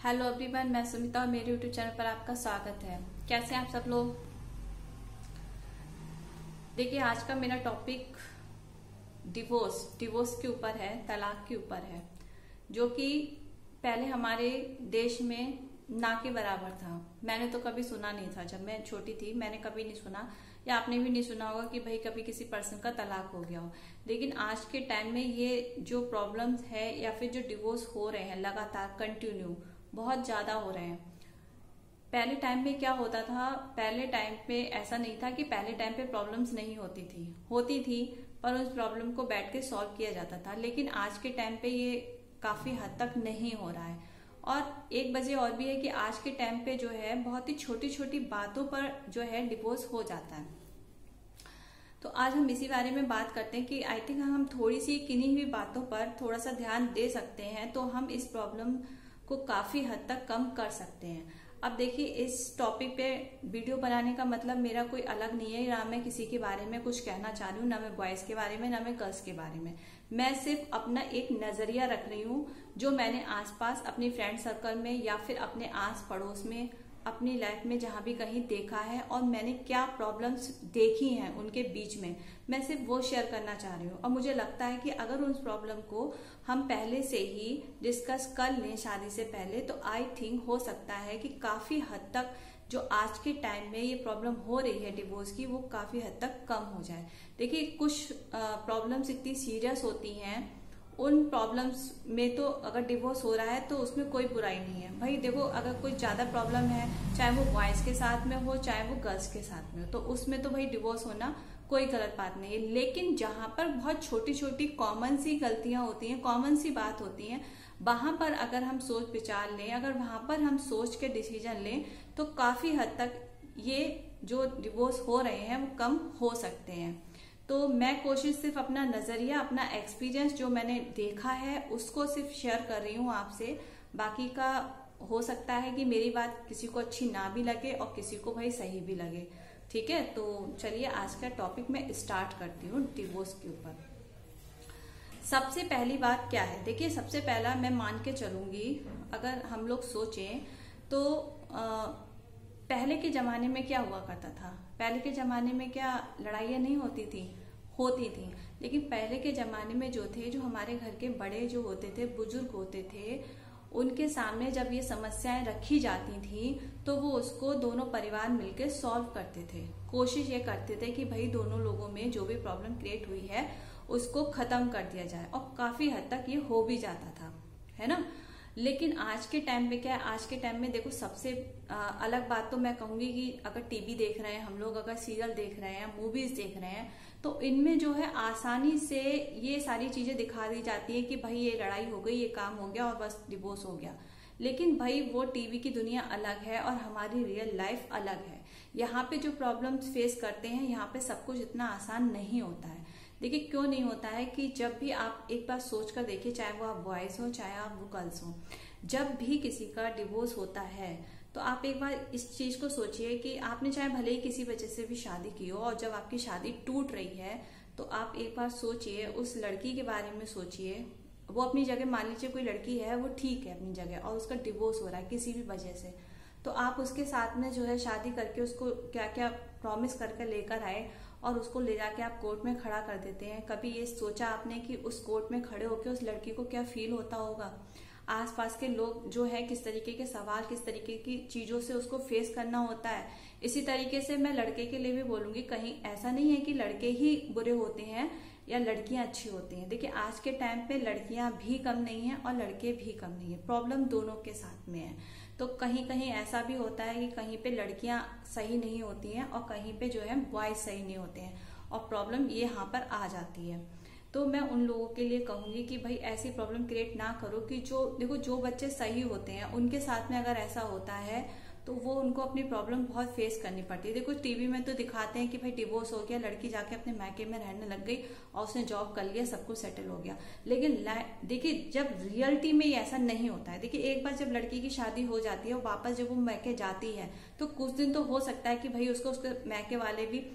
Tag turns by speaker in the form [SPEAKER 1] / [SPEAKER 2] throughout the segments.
[SPEAKER 1] Hello everyone, मैं सुमिता और मेरे यूट्यूब चैनल पर आपका स्वागत है। कैसे हैं आप सब लोग। देखिए, आज का मेरा टॉपिक डिवोर्स के ऊपर है, तलाक के ऊपर है, जो कि पहले हमारे देश में ना के बराबर था। मैंने तो कभी सुना नहीं था, जब मैं छोटी थी मैंने कभी नहीं सुना, या आपने भी नहीं सुना होगा कि भाई कभी किसी पर्सन का तलाक हो गया हो। लेकिन आज के टाइम में ये जो प्रॉब्लम्स है या फिर जो डिवोर्स हो रहे हैं लगातार कंटिन्यू बहुत ज्यादा हो रहे हैं। पहले टाइम में क्या होता था, पहले टाइम पे ऐसा नहीं था कि पहले टाइम पे प्रॉब्लम्स नहीं होती थी पर उस प्रॉब्लम को बैठ के सॉल्व किया जाता था। लेकिन आज के टाइम पे ये काफी हद तक नहीं हो रहा है। और एक वजह और भी है कि आज के टाइम पे जो है बहुत ही छोटी छोटी बातों पर जो है डिवोर्स हो जाता है। तो आज हम इसी बारे में बात करते हैं कि आई थिंक हम थोड़ी सी किन्हीं हुई बातों पर थोड़ा सा ध्यान दे सकते हैं तो हम इस प्रॉब्लम को काफी हद तक कम कर सकते हैं। अब देखिए, इस टॉपिक पे वीडियो बनाने का मतलब मेरा कोई अलग नहीं है, ना मैं किसी के बारे में कुछ कहना चाह रही हूँ, ना मैं बॉयज के बारे में, ना मैं गर्ल्स के बारे में। मैं सिर्फ अपना एक नजरिया रख रही हूँ जो मैंने आसपास अपने फ्रेंड सर्कल में या फिर अपने आस पड़ोस में अपनी लाइफ में जहां भी कहीं देखा है और मैंने क्या प्रॉब्लम्स देखी हैं उनके बीच में, मैं सिर्फ वो शेयर करना चाह रही हूँ। और मुझे लगता है कि अगर उस प्रॉब्लम को हम पहले से ही डिस्कस कर लें शादी से पहले, तो आई थिंक हो सकता है कि काफी हद तक जो आज के टाइम में ये प्रॉब्लम हो रही है डिवोर्स की, वो काफी हद तक कम हो जाए। देखिए, कुछ प्रॉब्लम्स इतनी सीरियस होती हैं, उन प्रॉब्लम्स में तो अगर डिवोर्स हो रहा है तो उसमें कोई बुराई नहीं है। भाई देखो, अगर कोई ज्यादा प्रॉब्लम है, चाहे वो बॉयज के साथ में हो चाहे वो गर्ल्स के साथ में हो, तो उसमें तो भाई डिवोर्स होना कोई गलत बात नहीं है। लेकिन जहां पर बहुत छोटी छोटी कॉमन सी गलतियां होती हैं, कॉमन सी बात होती है, वहां पर अगर हम सोच विचार लें, अगर वहां पर हम सोच के डिसीजन लें, तो काफी हद तक ये जो डिवोर्स हो रहे हैं वो कम हो सकते हैं। तो मैं कोशिश सिर्फ अपना नजरिया, अपना एक्सपीरियंस जो मैंने देखा है उसको सिर्फ शेयर कर रही हूँ आपसे। बाकी का हो सकता है कि मेरी बात किसी को अच्छी ना भी लगे और किसी को भाई सही भी लगे। ठीक है, तो चलिए आज का टॉपिक मैं स्टार्ट करती हूँ डिवोर्स के ऊपर। सबसे पहली बात क्या है, देखिए सबसे पहला मैं मान के चलूंगी, अगर हम लोग सोचें तो पहले के जमाने में क्या हुआ करता था। पहले के जमाने में क्या लड़ाइयाँ नहीं होती थी। लेकिन पहले के जमाने में जो थे, जो हमारे घर के बड़े जो होते थे, बुजुर्ग होते थे, उनके सामने जब ये समस्याएं रखी जाती थी तो वो उसको दोनों परिवार मिलकर सॉल्व करते थे। कोशिश ये करते थे कि भाई दोनों लोगों में जो भी प्रॉब्लम क्रिएट हुई है उसको खत्म कर दिया जाए, और काफी हद तक ये हो भी जाता था, है ना। लेकिन आज के टाइम में क्या है, आज के टाइम में देखो सबसे अलग बात तो मैं कहूंगी कि अगर टीवी देख रहे हैं हम लोग, अगर सीरियल देख रहे हैं, मूवीज देख रहे हैं, तो इनमें जो है आसानी से ये सारी चीजें दिखा दी जाती है कि भाई ये लड़ाई हो गई, ये काम हो गया और बस डिवोर्स हो गया। लेकिन भाई वो टीवी की दुनिया अलग है और हमारी रियल लाइफ अलग है। यहाँ पे जो प्रॉब्लम्स फेस करते हैं, यहाँ पे सब कुछ इतना आसान नहीं होता है। देखिए क्यों नहीं होता है कि जब भी आप एक बार सोच कर देखिए, चाहे वो आप बॉयज हो चाहे आप वो गर्ल्स हो, जब भी किसी का डिवोर्स होता है तो आप एक बार इस चीज को सोचिए कि आपने चाहे भले ही किसी वजह से भी शादी की हो, और जब आपकी शादी टूट रही है तो आप एक बार सोचिए, उस लड़की के बारे में सोचिए। वो अपनी जगह, मान लीजिए कोई लड़की है वो ठीक है अपनी जगह और उसका डिवोर्स हो रहा है किसी भी वजह से, तो आप उसके साथ में जो है शादी करके उसको क्या क्या प्रॉमिस करके लेकर आए और उसको ले जाके आप कोर्ट में खड़ा कर देते हैं। कभी ये सोचा आपने कि उस कोर्ट में खड़े होकर उस लड़की को क्या फील होता होगा, आसपास के लोग जो है किस तरीके के सवाल, किस तरीके की चीजों से उसको फेस करना होता है। इसी तरीके से मैं लड़के के लिए भी बोलूंगी, कहीं ऐसा नहीं है कि लड़के ही बुरे होते हैं या लड़कियां अच्छी होती हैं। देखिए आज के टाइम पे लड़कियां भी कम नहीं है और लड़के भी कम नहीं है, प्रॉब्लम दोनों के साथ में है। तो कहीं कहीं ऐसा भी होता है कि कहीं पे लड़कियां सही नहीं होती हैं और कहीं पे जो है बॉयज सही नहीं होते हैं, और प्रॉब्लम ये यहाँ पर आ जाती है। तो मैं उन लोगों के लिए कहूंगी कि भाई ऐसी प्रॉब्लम क्रिएट ना करो कि जो देखो जो बच्चे सही होते हैं उनके साथ में अगर ऐसा होता है तो वो उनको अपनी प्रॉब्लम बहुत फेस करनी पड़ती है। देखो टीवी में तो दिखाते हैं कि भाई डिवोर्स हो गया, लड़की जाके अपने मायके में रहने लग गई और उसने जॉब कर लिया, सब कुछ सेटल हो गया। लेकिन देखिए जब रियलिटी में ऐसा नहीं होता है। देखिए एक बार जब लड़की की शादी हो जाती है और वापस जब वो मायके जाती है तो कुछ दिन तो हो सकता है कि भाई उसको उसके मायके वाले भी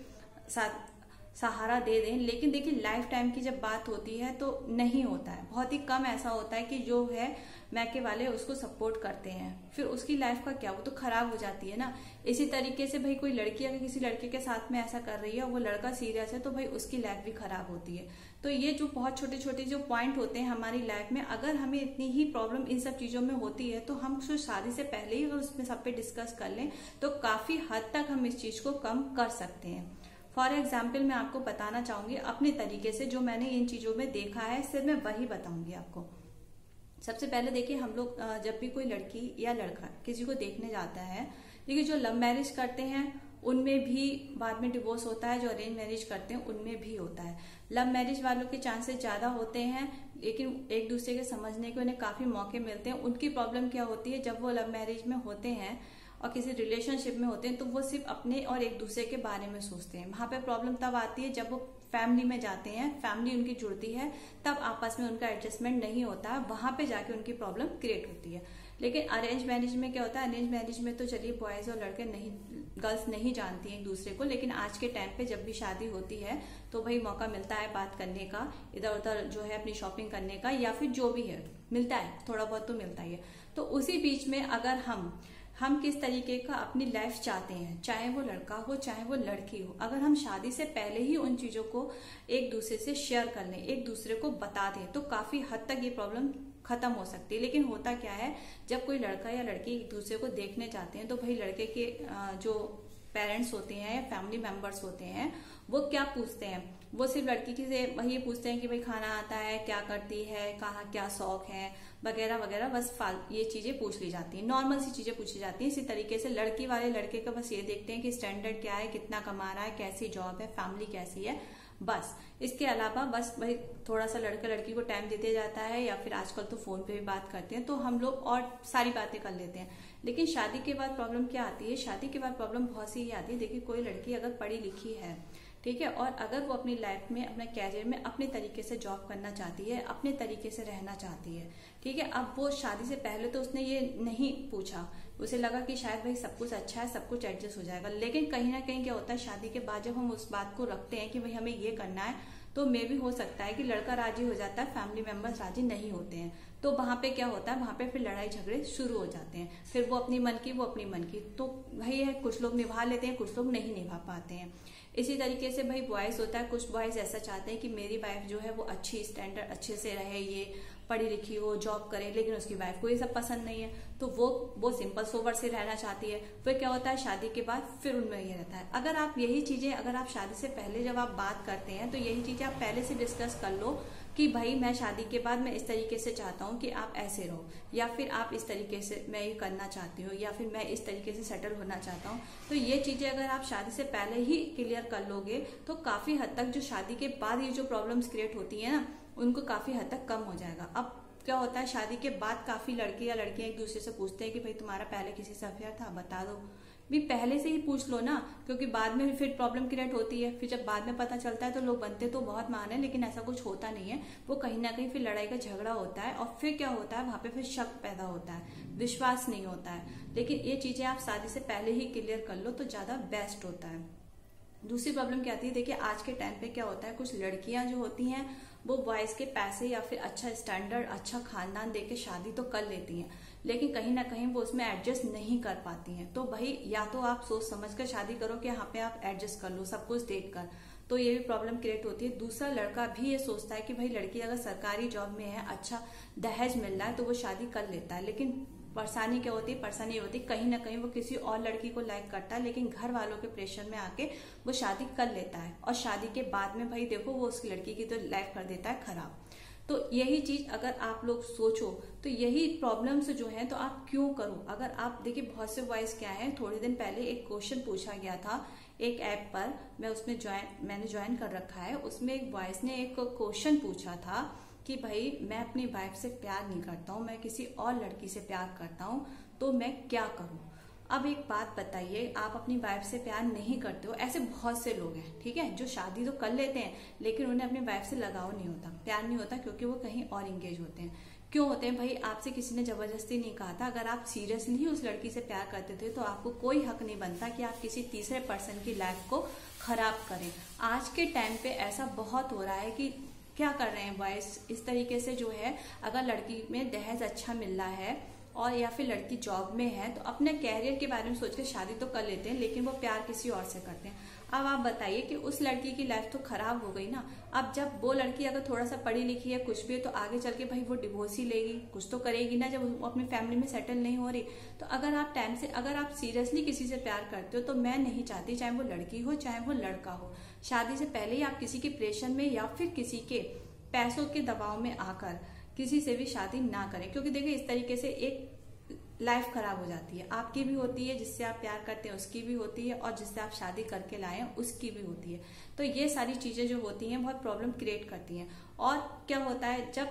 [SPEAKER 1] साथ सहारा दे दें, लेकिन देखिए लाइफ टाइम की जब बात होती है तो नहीं होता है। बहुत ही कम ऐसा होता है कि जो है मैके वाले उसको सपोर्ट करते हैं, फिर उसकी लाइफ का क्या, वो तो खराब हो जाती है ना। इसी तरीके से भाई कोई लड़की अगर किसी लड़के के साथ में ऐसा कर रही है, वो लड़का सीरियस है, तो भाई उसकी लाइफ भी खराब होती है। तो ये जो बहुत छोटे छोटे जो पॉइंट होते हैं हमारी लाइफ में, अगर हमें इतनी ही प्रॉब्लम इन सब चीजों में होती है, तो हम उसको शादी से पहले ही अगर उसमें सब पे डिस्कस कर लें तो काफी हद तक हम इस चीज को कम कर सकते हैं। फॉर एग्जाम्पल मैं आपको बताना चाहूंगी अपने तरीके से, जो मैंने इन चीजों में देखा है सिर्फ मैं वही बताऊंगी आपको। सबसे पहले देखिए, हम लोग जब भी कोई लड़की या लड़का किसी को देखने जाता है, देखिए जो लव मैरिज करते हैं उनमें भी बाद में डिवोर्स होता है, जो अरेंज मैरिज करते हैं उनमें भी होता है। लव मैरिज वालों के चांसेस ज्यादा होते हैं, लेकिन एक दूसरे के समझने के उन्हें काफी मौके मिलते हैं। उनकी प्रॉब्लम क्या होती है, जब वो लव मैरिज में होते हैं और किसी रिलेशनशिप में होते हैं, तो वो सिर्फ अपने और एक दूसरे के बारे में सोचते हैं। वहां पे प्रॉब्लम तब आती है जब वो फैमिली में जाते हैं, फैमिली उनकी जुड़ती है, तब आपस में उनका एडजस्टमेंट नहीं होता है, वहां पे जाके उनकी प्रॉब्लम क्रिएट होती है। लेकिन अरेंज मैरिज में क्या होता है, अरेंज मैरिज में तो चलिए बॉयज और लड़के नहीं, गर्ल्स नहीं जानती हैं एक दूसरे को, लेकिन आज के टाइम पे जब भी शादी होती है तो भाई मौका मिलता है बात करने का, इधर उधर जो है अपनी शॉपिंग करने का, या फिर जो भी है मिलता है, थोड़ा बहुत तो मिलता ही है। तो उसी बीच में अगर हम किस तरीके का अपनी लाइफ चाहते हैं, चाहे वो लड़का हो चाहे वो लड़की हो, अगर हम शादी से पहले ही उन चीजों को एक दूसरे से शेयर कर लें, एक दूसरे को बता दें, तो काफी हद तक ये प्रॉब्लम खत्म हो सकती है। लेकिन होता क्या है, जब कोई लड़का या लड़की एक दूसरे को देखने जाते हैं, तो भाई लड़के के जो पेरेंट्स होते हैं या फैमिली मेंबर्स होते हैं, वो क्या पूछते हैं, वो सिर्फ लड़की की से वही पूछते हैं कि भाई खाना आता है, क्या करती है, कहाँ क्या शौक है, वगैरह वगैरह, बस ये चीजें पूछ ली जाती हैं, नॉर्मल सी चीजें पूछी जाती हैं। इसी तरीके से लड़की वाले लड़के का बस ये देखते हैं कि स्टैंडर्ड क्या है, कितना कमा रहा है, कैसी जॉब है, फैमिली कैसी है, बस। इसके अलावा बस भाई थोड़ा सा लड़का लड़की को टाइम देते जाता है, या फिर आजकल तो फोन पे भी बात करते हैं, तो हम लोग और सारी बातें कर लेते हैं। लेकिन शादी के बाद प्रॉब्लम क्या आती है, शादी के बाद प्रॉब्लम बहुत सी आती है। देखिए कोई लड़की अगर पढ़ी लिखी है, ठीक है, और अगर वो अपनी लाइफ में, अपने कैरियर में अपने तरीके से जॉब करना चाहती है, अपने तरीके से रहना चाहती है, ठीक है, अब वो शादी से पहले तो उसने ये नहीं पूछा, उसे लगा कि शायद भाई सब कुछ अच्छा है, सब कुछ एडजस्ट हो जाएगा। लेकिन कहीं ना कहीं क्या होता है, शादी के बाद जब हम उस बात को रखते हैं कि भाई हमें ये करना है, तो मे भी हो सकता है कि लड़का राजी हो जाता है, फैमिली मेंबर्स राजी नहीं होते हैं, तो वहां पे क्या होता है, वहां पे फिर लड़ाई झगड़े शुरू हो जाते हैं। फिर वो अपनी मन की, वो अपनी मन की, तो भाई है कुछ लोग निभा लेते हैं, कुछ लोग नहीं निभा पाते हैं। इसी तरीके से भाई बॉयज होता है, कुछ बॉयज ऐसा चाहते हैं कि मेरी वाइफ जो है वो अच्छी स्टैंडर्ड अच्छे से रहे, ये पढ़ी लिखी हो, जॉब करे, लेकिन उसकी वाइफ को ये सब पसंद नहीं है, तो वो सिंपल सोबर से रहना चाहती है। फिर क्या होता है, शादी के बाद फिर उनमें ये रहता है। अगर आप यही चीजें, अगर आप शादी से पहले जब आप बात करते हैं, तो यही चीजें आप पहले से डिस्कस कर लो कि भाई मैं शादी के बाद मैं इस तरीके से चाहता हूँ कि आप ऐसे रहो, या फिर आप इस तरीके से मैं ये करना चाहती हूँ, या फिर मैं इस तरीके से सेटल होना चाहता हूँ। तो ये चीजें अगर आप शादी से पहले ही क्लियर कर लोगे, तो काफी हद तक जो शादी के बाद ये जो प्रॉब्लम्स क्रिएट होती है ना, उनको काफी हद तक कम हो जाएगा। अब क्या होता है, शादी के बाद काफी लड़के या लड़कियां एक दूसरे से पूछते हैं कि भाई तुम्हारा पहले किसी से अफेयर था, बता दो। भी पहले से ही पूछ लो ना, क्योंकि बाद में फिर प्रॉब्लम क्रिएट होती है। फिर जब बाद में पता चलता है तो लोग बनते तो बहुत महान है, लेकिन ऐसा कुछ होता नहीं है। वो कहीं ना कहीं फिर लड़ाई का झगड़ा होता है, और फिर क्या होता है, वहां पे फिर शक पैदा होता है, विश्वास नहीं होता है। लेकिन ये चीजें आप शादी से पहले ही क्लियर कर लो तो ज्यादा बेस्ट होता है। दूसरी प्रॉब्लम क्या आती है, देखिए आज के टाइम पे क्या होता है, कुछ लड़कियां जो होती हैं वो बॉयज के पैसे या फिर अच्छा स्टैंडर्ड, अच्छा खानदान देके शादी तो कर लेती हैं, लेकिन कहीं ना कहीं वो उसमें एडजस्ट नहीं कर पाती हैं। तो भाई या तो आप सोच समझ कर शादी करो कि यहाँ पे आप एडजस्ट कर लो सब कुछ देख कर, तो ये भी प्रॉब्लम क्रिएट होती है। दूसरा लड़का भी ये सोचता है कि भाई लड़की अगर सरकारी जॉब में है, अच्छा दहेज मिल रहा है, तो वो शादी कर लेता है। लेकिन परेशानी क्या होती है, परेशानी ये होती है कहीं ना कहीं वो किसी और लड़की को लाइक करता है, लेकिन घर वालों के प्रेशर में आके वो शादी कर लेता है, और शादी के बाद में भाई देखो वो उसकी लड़की की तो लाइफ कर देता है खराब। तो यही चीज अगर आप लोग सोचो तो यही प्रॉब्लम्स जो है तो आप क्यों करो। अगर आप देखिए बहुत से बॉयज क्या है, थोड़े दिन पहले एक क्वेश्चन पूछा गया था एक ऐप पर, मैं उसमें मैंने ज्वाइन कर रखा है, उसमें एक बॉयज ने एक क्वेश्चन पूछा था कि भाई मैं अपनी वाइफ से प्यार नहीं करता हूँ, मैं किसी और लड़की से प्यार करता हूँ, तो मैं क्या करूँ। अब एक बात बताइए, आप अपनी वाइफ से प्यार नहीं करते हो, ऐसे बहुत से लोग हैं, ठीक है, जो शादी तो कर लेते हैं लेकिन उन्हें अपनी वाइफ से लगाव नहीं होता, प्यार नहीं होता, क्योंकि वो कहीं और इंगेज होते हैं। क्यों होते हैं भाई, आपसे किसी ने जबरदस्ती नहीं कहा था। अगर आप सीरियसली ही उस लड़की से प्यार करते थे तो आपको कोई हक नहीं बनता कि आप किसी तीसरे पर्सन की लाइफ को खराब करें। आज के टाइम पे ऐसा बहुत हो रहा है कि क्या कर रहे हैं बॉयज इस तरीके से जो है, अगर लड़की में दहेज अच्छा मिल रहा है और या फिर लड़की जॉब में है तो अपने कैरियर के बारे में सोच के शादी तो कर लेते हैं, लेकिन वो प्यार किसी और से करते हैं। अब आप बताइए कि उस लड़की की लाइफ तो खराब हो गई ना। अब जब वो लड़की अगर थोड़ा सा पढ़ी लिखी है, कुछ भी है, तो आगे चल के भाई वो डिवोर्स ही लेगी, कुछ तो करेगी ना, जब वो अपनी फैमिली में सेटल नहीं हो रही। तो अगर आप टाइम से, अगर आप सीरियसली किसी से प्यार करते हो तो मैं नहीं चाहती, चाहे वो लड़की हो चाहे वो लड़का हो, शादी से पहले ही आप किसी की प्रेशर में या फिर किसी के पैसों के दबाव में आकर किसी से भी शादी ना करें। क्योंकि देखिए इस तरीके से एक लाइफ खराब हो जाती है, आपकी भी होती है, जिससे आप प्यार करते हैं उसकी भी होती है, और जिससे आप शादी करके लाए हैं उसकी भी होती है। तो ये सारी चीजें जो होती हैं बहुत प्रॉब्लम क्रिएट करती हैं। और क्या होता है, जब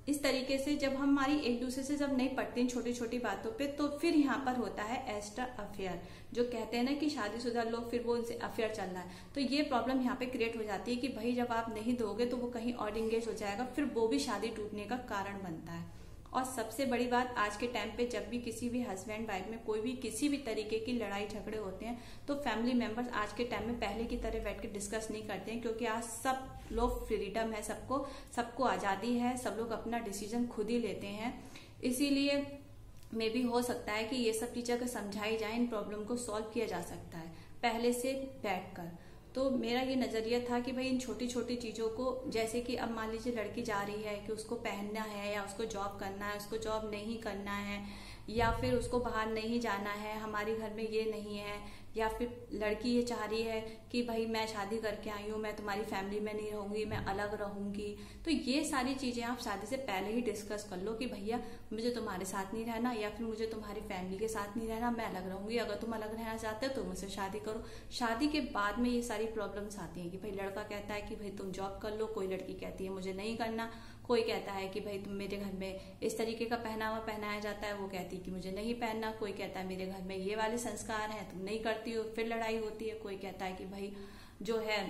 [SPEAKER 1] इस तरीके से जब हमारी एक दूसरे से जब नहीं पड़ती छोटी छोटी बातों पे, तो फिर यहाँ पर होता है एक्स्ट्रा अफेयर, जो कहते हैं ना कि शादीशुदा लोग फिर वो उनसे अफेयर चल रहा है। तो ये प्रॉब्लम यहाँ पे क्रिएट हो जाती है कि भाई जब आप नहीं दोगे तो वो कहीं और इंगेज हो जाएगा, फिर वो भी शादी टूटने का कारण बनता है। और सबसे बड़ी बात, आज के टाइम पे जब भी किसी भी हस्बैंड वाइफ में कोई भी किसी भी तरीके की लड़ाई झगड़े होते हैं तो फैमिली मेंबर्स आज के टाइम में पहले की तरह बैठ के डिस्कस नहीं करते हैं, क्योंकि आज सब लोग फ्रीडम है, सबको आजादी है, सब लोग अपना डिसीजन खुद ही लेते हैं। इसीलिए मे भी हो सकता है कि ये सब चीजें अगर समझाई जाए, इन प्रॉब्लम को सॉल्व किया जा सकता है पहले से बैठकर। तो मेरा ये नजरिया था कि भाई इन छोटी छोटी चीजों को, जैसे कि अब मान लीजिए लड़की जा रही है कि उसको पहनना है या उसको जॉब करना है, उसको जॉब नहीं करना है, या फिर उसको बाहर नहीं जाना है, हमारे घर में ये नहीं है, या फिर लड़की ये चाह रही है कि भाई मैं शादी करके आई हूँ, मैं तुम्हारी फैमिली में नहीं रहूंगी, मैं अलग रहूंगी। तो ये सारी चीजें आप शादी से पहले ही डिस्कस कर लो कि भैया मुझे तुम्हारे साथ नहीं रहना, या फिर मुझे तुम्हारी फैमिली के साथ नहीं रहना, मैं अलग रहूंगी, अगर तुम अलग रहना चाहते हो तो मुझसे शादी करो। शादी के बाद में ये सारी प्रॉब्लम्स आती हैं कि भाई लड़का कहता है कि भाई तुम जॉब कर लो, कोई लड़की कहती है मुझे नहीं करना, कोई कहता है कि भाई तुम, मेरे घर में इस तरीके का पहनावा पहनाया जाता है, वो कहती है कि मुझे नहीं पहनना, कोई कहता है मेरे घर में ये वाले संस्कार हैं तुम नहीं करती हो, फिर लड़ाई होती है। कोई कहता है कि भाई जो है,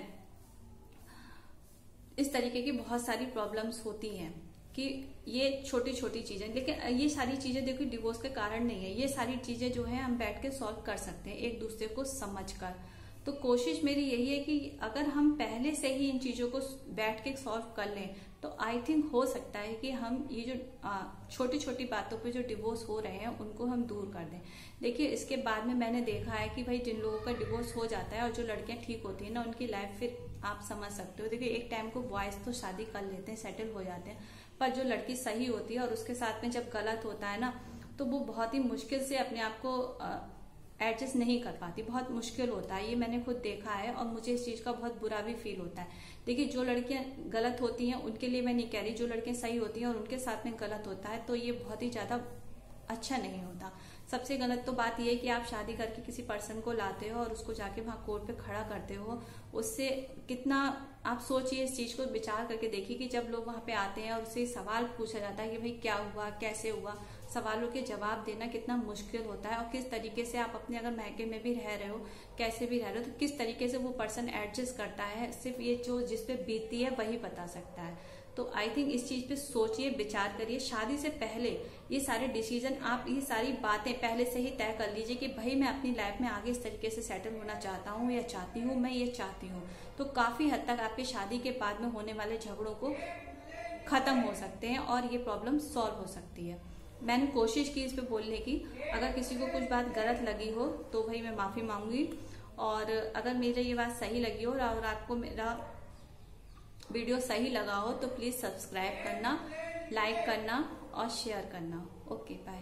[SPEAKER 1] इस तरीके की बहुत सारी प्रॉब्लम्स होती हैं कि ये छोटी छोटी चीजें, लेकिन ये सारी चीजें देखो डिवोर्स के कारण नहीं है, ये सारी चीजें जो है हम बैठ के सॉल्व कर सकते हैं एक दूसरे को समझकर। तो कोशिश मेरी यही है कि अगर हम पहले से ही इन चीजों को बैठ के सॉल्व कर लें तो आई थिंक हो सकता है कि हम ये जो छोटी छोटी बातों पे जो डिवोर्स हो रहे हैं उनको हम दूर कर दें। देखिए इसके बाद में मैंने देखा है कि भाई जिन लोगों का डिवोर्स हो जाता है और जो लड़कियां ठीक होती है ना, उनकी लाइफ फिर आप समझ सकते हो। देखिए एक टाइम को बॉयज तो शादी कर लेते हैं, सेटल हो जाते हैं, पर जो लड़की सही होती है और उसके साथ में जब गलत होता है ना, तो वो बहुत ही मुश्किल से अपने आप को एडजस्ट नहीं कर पाती, बहुत मुश्किल होता है। ये मैंने खुद देखा है और मुझे इस चीज का बहुत बुरा भी फील होता है। देखिए जो लड़कियां गलत होती हैं उनके लिए मैं नहीं कह रही, जो लड़कियां सही होती हैं और उनके साथ में गलत होता है तो ये बहुत ही ज्यादा अच्छा नहीं होता। सबसे गलत तो बात यह है कि आप शादी करके किसी पर्सन को लाते हो और उसको जाके वहां कोर्ट पे खड़ा करते हो। उससे कितना, आप सोचिए इस चीज को विचार करके देखिए कि जब लोग वहां पे आते हैं और उससे सवाल पूछा जाता है कि भाई क्या हुआ, कैसे हुआ, सवालों के जवाब देना कितना मुश्किल होता है। और किस तरीके से आप अपने अगर मैके में भी रह रहे हो, कैसे भी रह रहे हो, तो किस तरीके से वो पर्सन एडजस्ट करता है, सिर्फ ये जो जिसपे बीतती है वही बता सकता है। तो आई थिंक इस चीज पे सोचिए, विचार करिए। शादी से पहले ये सारे डिसीजन, आप ये सारी बातें पहले से ही तय कर लीजिए कि भाई मैं अपनी लाइफ में आगे इस तरीके से सेटल होना चाहता हूँ या चाहती हूँ, मैं ये चाहती हूँ। तो काफी हद तक आपकी शादी के बाद में होने वाले झगड़ों को खत्म हो सकते हैं और ये प्रॉब्लम सॉल्व हो सकती है। मैंने कोशिश की इस पे बोलने की, अगर किसी को कुछ बात गलत लगी हो तो भाई मैं माफी मांगूंगी, और अगर मेरे ये बात सही लगी हो और आपको मेरा वीडियो सही लगा हो तो प्लीज सब्सक्राइब करना, लाइक करना और शेयर करना। Okay bye.